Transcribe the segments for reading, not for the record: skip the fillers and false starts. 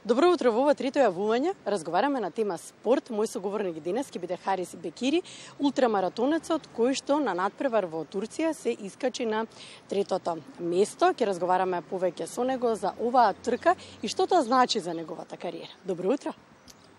Добро утро, во ова трето јавување разговараме на тема спорт. Мој соговорник денес ќе биде Харис Бекири, ултрамаратонецот кој што на надпревар во Турција се искачи на третото место. Ќе разговараме повеќе со него за оваа трка и што тоа значи за неговата кариера. Добро утро.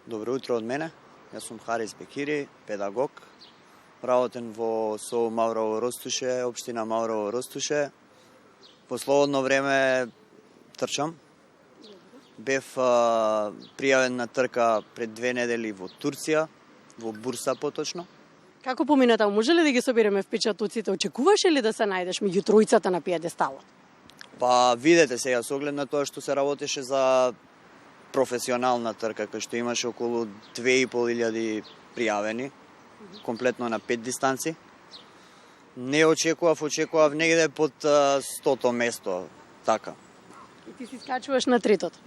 Добро утро од мене. Јас сум Харис Бекири, педагог. Работен во СОУ Маврово Ростуше, општина Маврово Ростуше. По слободно време трчам. Бев пријавен на трка пред 2 недели во Турција, во Бурса поточно. Како помина таму? Може ли да ги собереме впечатоците? Очекуваше ли да се најдеш меѓу тројцата на пиедесталот? Па видете сега, со оглед на тоа што се работеше за професионална трка, кај што имаше околу 2500 пријавени, комплетно на 5 дистанци. Не очекував негде под 100-то место, така. И ти си скачуваш на третото?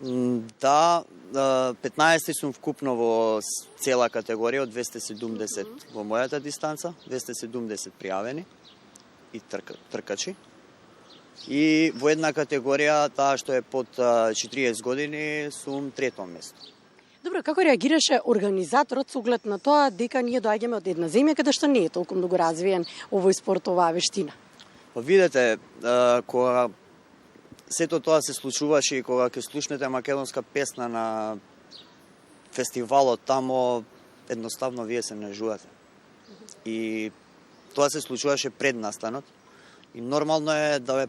Да, 15 сум вкупно во цела категорија од 270 во мојата дистанца, 270 пријавени и тркачи. И во една категорија, таа што е под 40 години, сум трето место. Добро, како реагираше организаторот со оглед на тоа дека ние доаѓаме од една земја каде што не е толку многу развиен овој спорт, оваа вештина? Па видете, кога сето тоа се случуваше и кога ќе слушнете македонска песна на фестивалот тамо, едноставно вие се нежувате. И тоа се случуваше пред настанот и нормално е да ве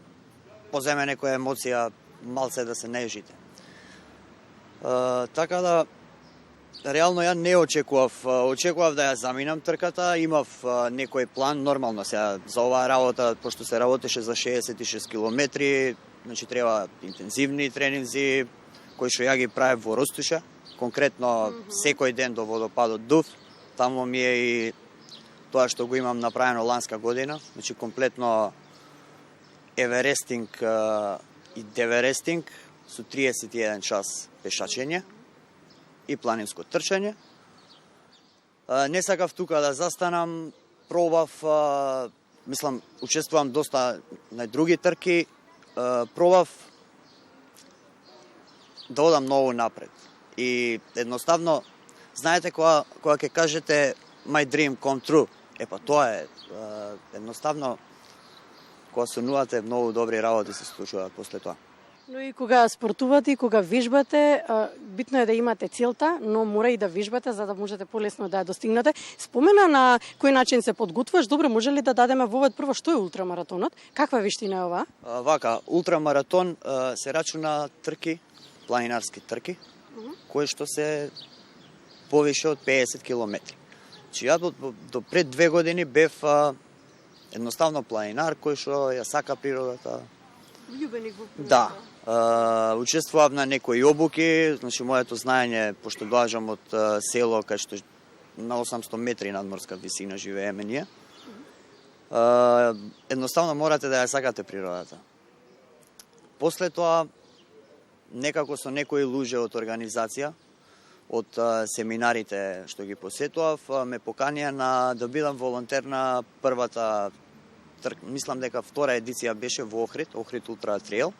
поземе некоја емоција, малце да се нежите. Така да, реално ја не очекував да ја заминам трката, имав некој план, нормално сега за оваа работа, пошто се работеше за 66 километри, значи треба интензивни тренинзи, кои што ја ги правев во Ростуша, конкретно секој ден до водопадот Дув. Тамо ми е и тоа што го имам направено ланска година, значи комплетно еверестинг и деверестинг со 31 час пешачење и планинско трчање. Не сакав тука да застанам, пробав, учествувам доста на други трки, пробав да одам ново напред. И едноставно, знаете, кога ќе кажете my dream come true, епа тоа е, едноставно, кога сонувате, многу добри работи се случуваат после тоа. Но и кога спортувате и кога вежбате, битно е да имате целта, но мора и да вежбате за да можете полесно да ја достигнете. Спомена на кој начин се подготвуваш, добро, може ли да дадеме вовед прво што е ултрамаратонот? Каква вештина е ова? Вака, ултрамаратон се рачуна трки, планинарски трки, кои што се повише од 50 километри. Значи ја до пред 2 години бев едноставно планинар кој што ја сака природата. Љубеник во природата. Да. Учествував на некои обуки, значи моето знаење, пошто доаѓам од село кај што на 800 метри надморска висина живееме ние. Едноставно морате да ја сакате природата. После тоа, некако со некои луѓе од организација, од семинарите што ги посетував, ме поканија да бидам волонтер на првата трка. Мислам дека втора едиција беше во Охрид Ултра Трейл.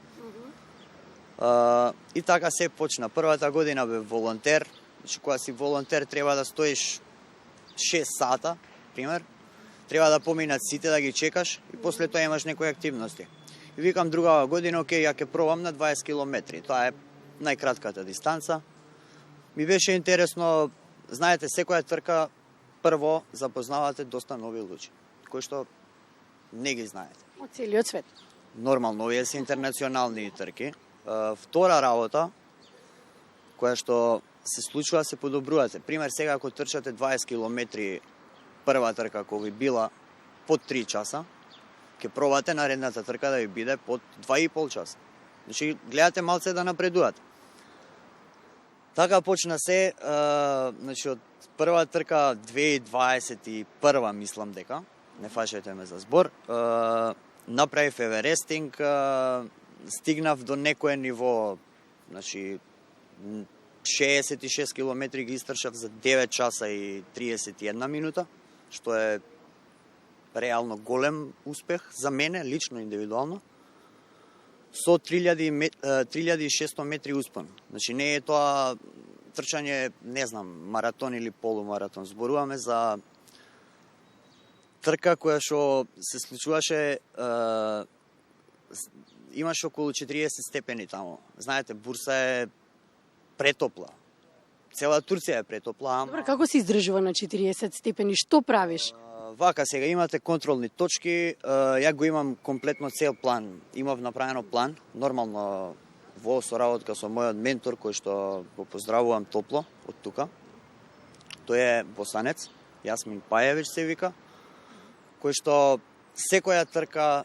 И така се почна. Првата година бе волонтер. Значи, кога си волонтер треба да стоиш 6 сата, пример. Треба да поминат сите, да ги чекаш и после тоа имаш некои активности. И викам другава година, окей, ја ќе пробам на 20 километри. Тоа е најкратката дистанца. Ми беше интересно, знаете, секоја трка прво запознавате доста нови луѓе, кои што не ги знаете. Од целиот свет. Нормално, овие се интернационални трки. Втора работа, која што се случува, се подобрувате. Пример, сега ако трчате 20 километри прва трка, ако ви била под 3 часа, ќе пробате наредната трка да ви биде под 2,5 часа. Значи, гледате малце да напредувате. Така почна се, значи, од прва трка 2021, мислам дека, не фашете ме за збор, направив еверестинг, стигнав до некое ниво, значи 66 километри ги истрчав за 9 часа и 31 минута, што е реално голем успех за мене, лично, индивидуално. со 3600 метри успон. Значи не е тоа трчање, не знам, маратон или полумаратон. Зборуваме за трка која што се случуваше, имаше околу 40 степени таму. Знаете, Бурса е претопла. Цела Турција е претопла. Добро, како се издржува на 40 степени? Што правиш? Вака, сега имате контролни точки, ја го имам комплетно цел план. Имав направено план, нормално во соработка со мојот ментор, кој што го поздравувам топло од тука. Тој е босанец, Јасмин Пајевич се вика, кој што секоја трка,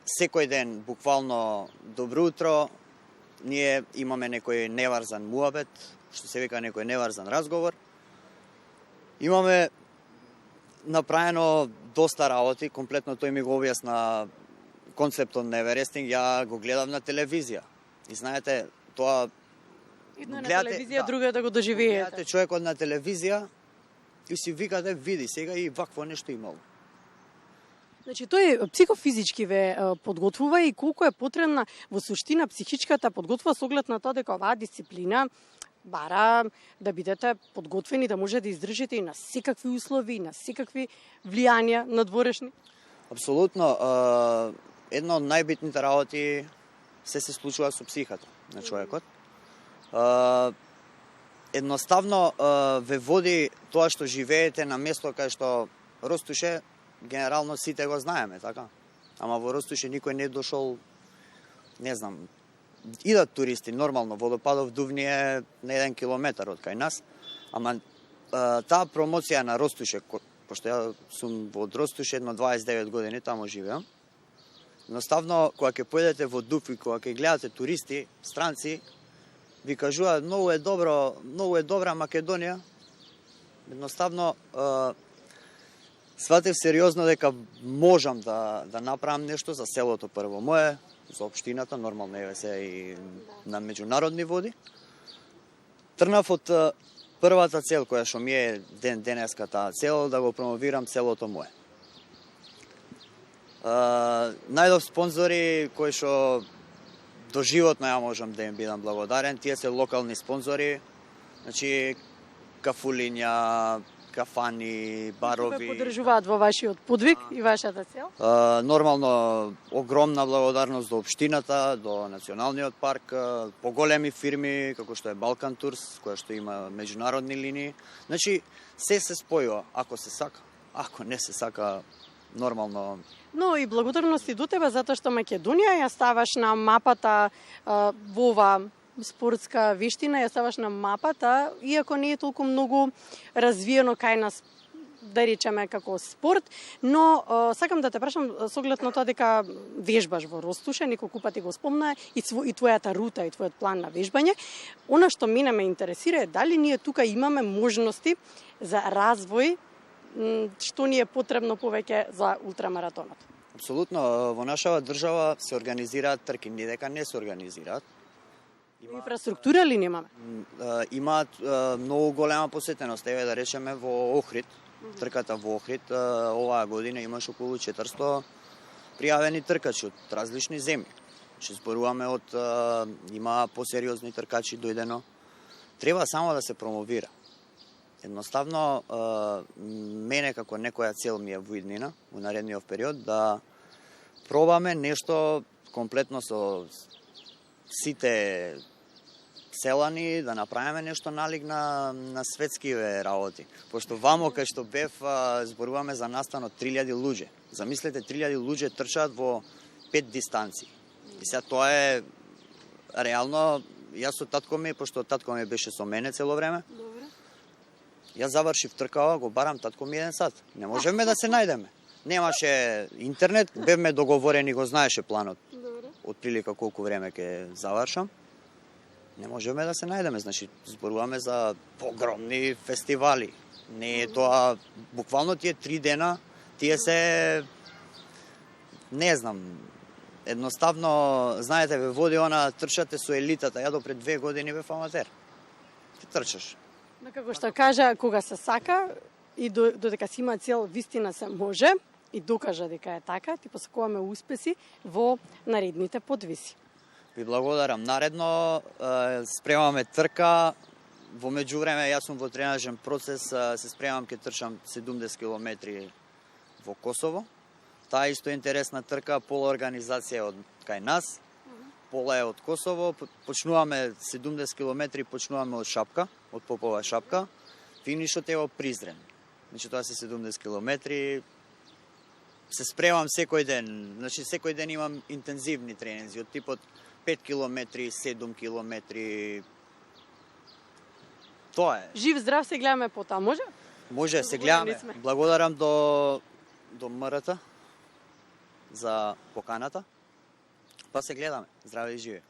секој ден, буквално добро утро, ние имаме некој неварзан муабет, што се вика некој неварзан разговор. Имаме направено доста работи, комплетно тој ми го објасна концептот на Еверестинг, ја го гледав на телевизија. И знаете, тоа Едно е на телевизија, друго е да го доживеете. Гледате човекот на телевизија и си викате, види сега и вакво нешто имало. Значи, тој психофизички ве подготвува и колку е потребна во суштина психичката подготвува со оглед на тоа дека оваа дисциплина бара да бидете подготвени, да може да издржите и на секакви услови, на секакви влијанија надворешни? Апсолутно. Една од најбитните работи се случува со психата на човекот. Едноставно ве води тоа што живеете на место кај што Ростуше, генерално сите го знаеме, така? Ама во Ростуше никој не дошол, не знам, идат туристи, нормално, водопадов Дувни е на 1 километар од кај нас, ама таа промоција на Ростуше, пошто ја сум од Ростуше, едно 29 години, тамо живеам, едноставно, кога ќе појдете во Дув и кога ќе гледате туристи, странци, ви кажуваат, многу е добра Македонија, едноставно, сватев сериозно дека можам да направам нешто за селото прво мое, за општината, нормално еве се и на меѓународни води. Трнав од првата цел која што ми е денеска таа цел, да го промовирам селото мое. Најдов спонзори кои што доживотно ја можам да им бидам благодарен, тие се локални спонзори, значи кафулиња, кафани, барови. Кои поддржуваат во вашиот подвиг и вашата цел? Нормално, огромна благодарност до општината, до Националниот парк, поголеми фирми, како што е Балкан Турс, која што има меѓународни линии. Значи, се спојува, ако се сака. Ако не се сака, нормално. Но и благодарности до тебе, затоа што Македонија ја ставаш на мапата во ова спортска вештина, ја ставаш на мапата, иако не е толку многу развиено кај нас, да речеме, како спорт, но сакам да те прашам со оглед на тоа дека вежбаш во Ростуше, неколку пати го спомна, и твојата рута, и твојот план на вежбање. Она што мене ме интересира е дали ние тука имаме можности за развој, што ни е потребно повеќе за ултрамаратонот. Апсолутно, во нашава држава се организираат трки, не дека не се организираат. Инфраструктура ли немаме? Имаат многу голема посетеност. Еве да речеме во Охрид, трката во Охрид, оваа година имаш околу 400 пријавени тркачи од различни земји. Че зборуваме од има посериозни тркачи дојдено. Треба само да се промовира. Едноставно, мене како некоја цел ми е во иднина, во наредниот период, да пробаме нешто комплетно со сите селани, да направиме нешто налик на светскиве работи. Пошто вамо кај што бев, зборуваме за настанот 3000 луѓе. Замислете, 3000 луѓе трчаат во 5 дистанции. И сега тоа е реално, јас со татко ми, пошто татко ми беше со мене цело време. Добре. Јас завршив тркава, го барам татко ми 1 сат. Не можеме да се најдеме. Немаше интернет, бевме договорени, го знаеше планот. Добре. Од прилика колку време ќе завршам. Не можеме да се најдеме, значи зборуваме за огромни фестивали. Не е тоа, буквално тие 3 дена, тие се, не знам, едноставно, знаете, ве води она, трчате со елитата, ја до пред 2 години бев аматер. Ти трчаш. Но како што кажа, кога се сака и додека си има цел, вистина се може. и докажа дека е така, ти посакуваме успеси во наредните подвиси. Ви благодарам. Наредно спремаме трка. Во меѓувреме јас сум во тренажен процес, се спремам ке трчам 70 км во Косово. Таа исто е интересна трка, пола организација од кај нас, пола е од Косово. Почнуваме 70 км, почнуваме од Шапка, од Попова Шапка. Финишот е во Призрен. Значи тоа се 70 км. Се спремам секој ден. Значи секој ден имам интензивни тренинзи од типот 5 км, 7 км. Тоа е. Жив здрав се гледаме потоа, може? Може, се гледаме. Благодарам до МРТ за поканата. Па се гледаме. Здраве и живи.